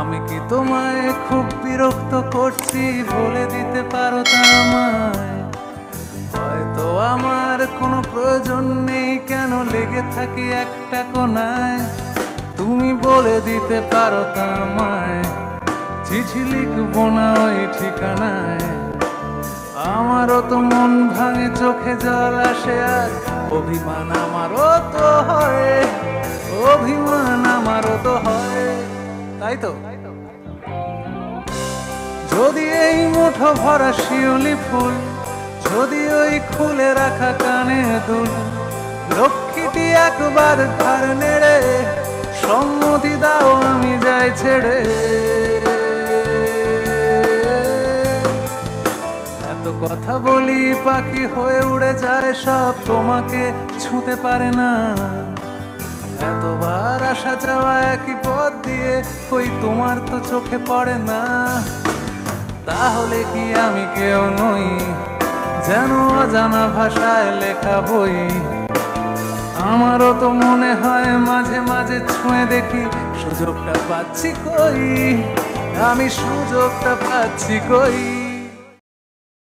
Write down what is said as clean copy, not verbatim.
আমি কি তোমায় খুব বিরক্ত করছি বলে দিতে পারো তা আমায়? হয়তো আমার কোনো প্রয়োজন নেই, কেন লেগে থাকি একটা কোনায়। তুমি বলে দিতে পারো তা আমায়, চিঠি লিখবো না ওই ঠিকানায়। আমারও তো মন ভাঙে, চোখে জল আসে, আর অভিমান আমারও তো হয়, অভিমান আমারও তো হয়, তাই তো? যদি এই মুঠো ভরা শিউলি ফুল, যদি ওই খুলে রাখা কানে দুল, লক্ষ্মীটি একবার ঘর নেড়ে সম্মতি দাও আমি যাই ছেড়ে। এত কথা বলি পাখি হয়ে উড়ে যায় সব, তোমাকে ছুঁতে পারে না। এতবার আসা যাওয়া একই পথ দিয়ে, কই তোমার তো চোখে পড়ে না। তাহলে কি আমি কেউ নই, যেন অজানা ভাষায় লেখা বই? আমারও তো মনে হয় মাঝে মাঝে ছুঁয়ে দেখি, সুযোগটা পাচ্ছি কই, আমি সুযোগটা পাচ্ছি কই?